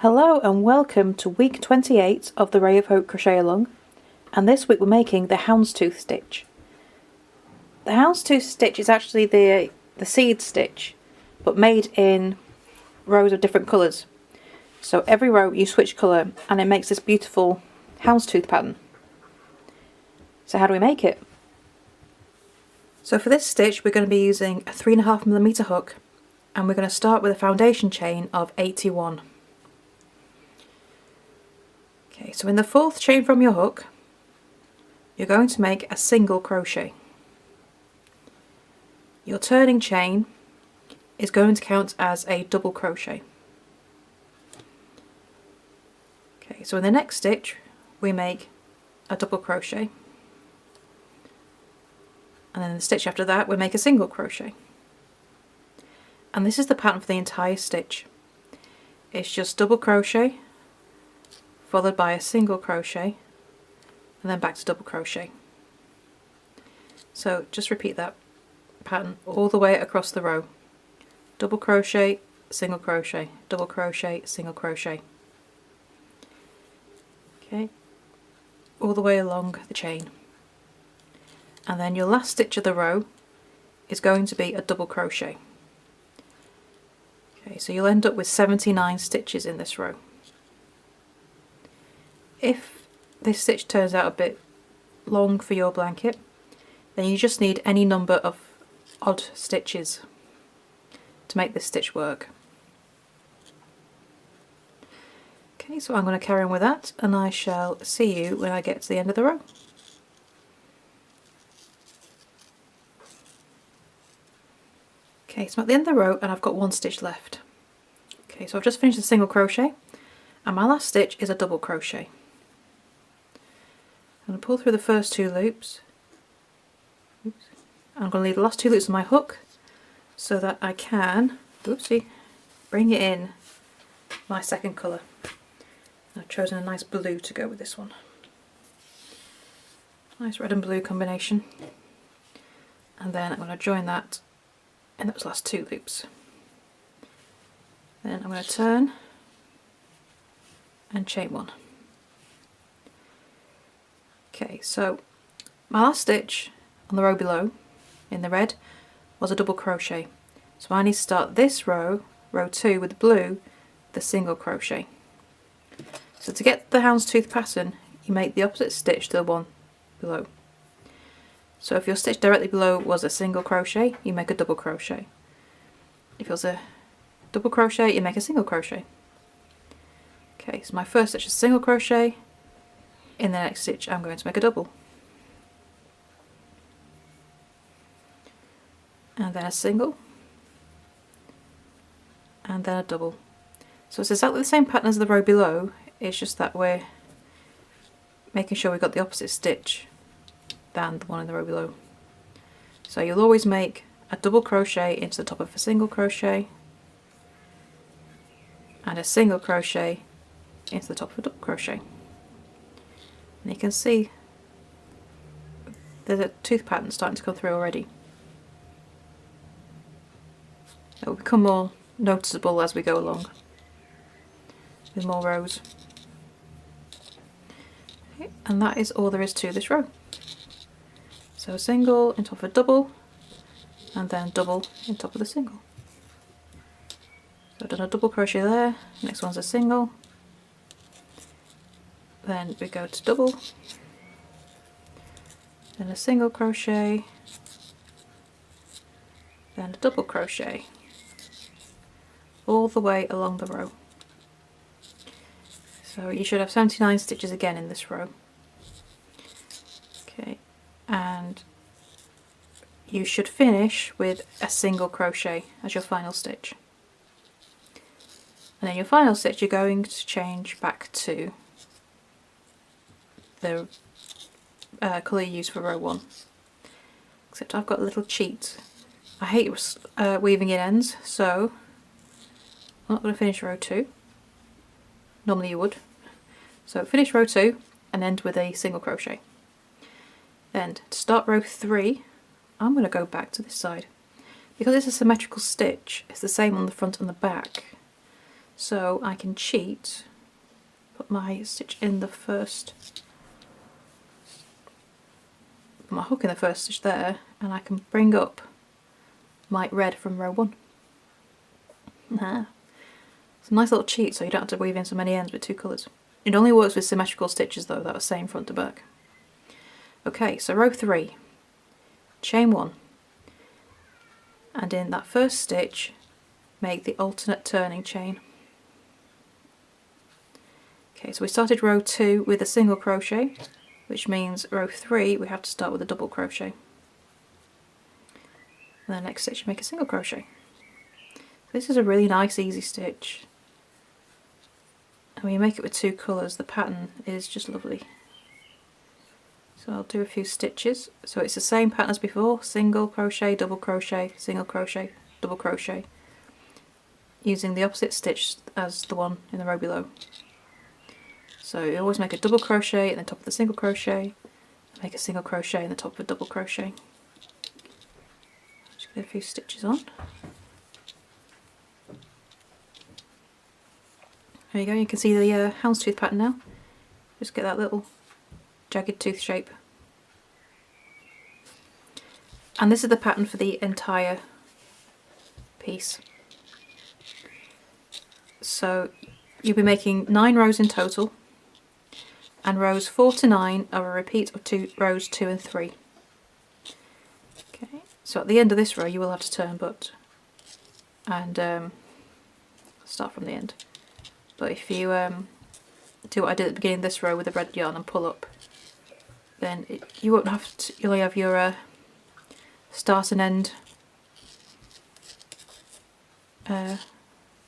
Hello and welcome to week 28 of the Ray of Hope Crochet Along, and this week we're making the Houndstooth stitch. The Houndstooth stitch is actually the seed stitch, but made in rows of different colours. So every row you switch colour and it makes this beautiful houndstooth pattern. So how do we make it? So for this stitch we're going to be using a 3.5mm hook, and we're going to start with a foundation chain of 81. Okay, so in the fourth chain from your hook, you're going to make a single crochet. Your turning chain is going to count as a double crochet. Okay, so in the next stitch, we make a double crochet. And then the stitch after that, we make a single crochet. And this is the pattern for the entire stitch. It's just double crochet, followed by a single crochet, and then back to double crochet. So just repeat that pattern all the way across the row. Double crochet, single crochet, double crochet, single crochet. Okay, all the way along the chain. And then your last stitch of the row is going to be a double crochet. Okay, so you'll end up with 79 stitches in this row. If this stitch turns out a bit long for your blanket, then you just need any number of odd stitches to make this stitch work. Okay, so I'm going to carry on with that, and I shall see you when I get to the end of the row. Okay, so I'm at the end of the row and I've got one stitch left. Okay, so I've just finished a single crochet, and my last stitch is a double crochet. I'm going to pull through the first two loops. Oops. I'm going to leave the last two loops on my hook so that I can, oopsie, bring it in my second colour. I've chosen a nice blue to go with this one. Nice red and blue combination. And then I'm going to join that in those last two loops. Then I'm going to turn and chain one. Okay, so my last stitch on the row below, in the red, was a double crochet. So I need to start this row, row 2, with blue, the single crochet. So to get the houndstooth pattern, you make the opposite stitch to the one below. So if your stitch directly below was a single crochet, you make a double crochet. If it was a double crochet, you make a single crochet. Okay, so my first stitch is a single crochet. In the next stitch I'm going to make a double, and then a single, and then a double. So it's exactly the same pattern as the row below, it's just that we're making sure we've got the opposite stitch than the one in the row below. So you'll always make a double crochet into the top of a single crochet, and a single crochet into the top of a double crochet. And you can see there's a tooth pattern starting to come through already. It will become more noticeable as we go along with more rows. Okay, and that is all there is to this row. So a single in top of a double, and then double in top of the single. So I've done a double crochet there, next one's a single. Then we go to double, then a single crochet, then a double crochet, all the way along the row. So you should have 79 stitches again in this row. Okay, and you should finish with a single crochet as your final stitch. And then your final stitch you're going to change back to the colour you use for row 1. Except I've got a little cheat. I hate weaving in ends, so I'm not going to finish row 2. Normally you would. So finish row 2 and end with a single crochet. Then to start row 3, I'm going to go back to this side. Because it's a symmetrical stitch, it's the same on the front and the back. so I can cheat, put my stitch in the first, put my hook in the first stitch there, and I can bring up my red from row 1. It's a nice little cheat, so you don't have to weave in so many ends with 2 colours. It only works with symmetrical stitches though, that was same front to back. Okay, so row 3, chain 1, and in that first stitch make the alternate turning chain. Okay, so we started row 2 with a single crochet, which means row 3 we have to start with a double crochet. And then next stitch you make a single crochet. This is a really nice easy stitch. And when you make it with 2 colours, the pattern is just lovely. So I'll do a few stitches. So it's the same pattern as before, single crochet, double crochet, single crochet, double crochet, using the opposite stitch as the one in the row below. So you always make a double crochet in the top of the single crochet, make a single crochet in the top of a double crochet. Just get a few stitches on. There you go, you can see the houndstooth pattern now. Just get that little jagged tooth shape. And this is the pattern for the entire piece. So you'll be making 9 rows in total, and rows 4 to 9 are a repeat of rows 2 and 3. Okay, so at the end of this row you will have to turn but, and start from the end. But if you do what I did at the beginning of this row with the red yarn and pull up, then you won't have to, you'll only have your start and end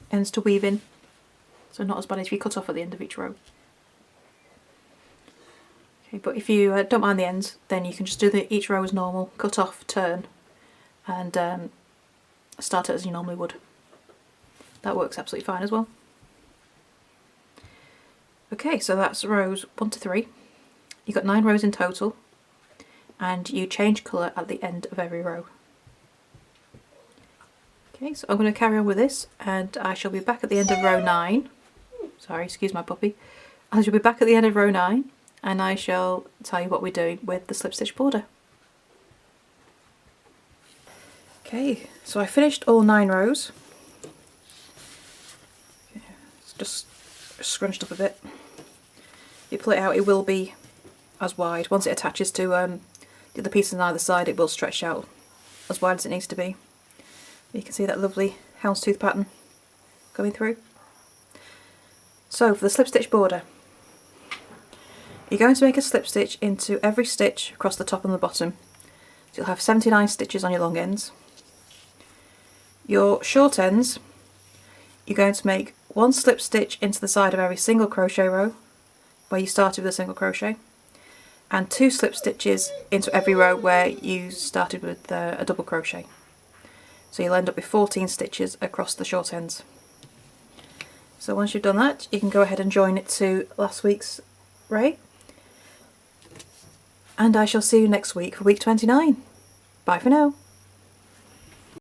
ends to weave in, so not as bad as if you cut off at the end of each row. Okay, but if you don't mind the ends, then you can just do each row as normal, cut off, turn, and start it as you normally would. That works absolutely fine as well. Okay, so that's rows 1 to 3. You've got 9 rows in total, and you change colour at the end of every row. Okay, so I'm going to carry on with this, and I shall be back at the end of row 9. Sorry, excuse my puppy. I shall be back at the end of row 9, and I shall tell you what we're doing with the slip stitch border. Okay, so I finished all 9 rows. It's just scrunched up a bit. If you pull it out, it will be as wide. Once it attaches to the other pieces on either side, it will stretch out as wide as it needs to be. You can see that lovely houndstooth pattern going through. So for the slip stitch border, you're going to make a slip stitch into every stitch across the top and the bottom. So you'll have 79 stitches on your long ends. Your short ends, you're going to make 1 slip stitch into the side of every single crochet row where you started with a single crochet, and 2 slip stitches into every row where you started with a double crochet. So you'll end up with 14 stitches across the short ends. So once you've done that, you can go ahead and join it to last week's ray, and I shall see you next week for week 29. Bye for now.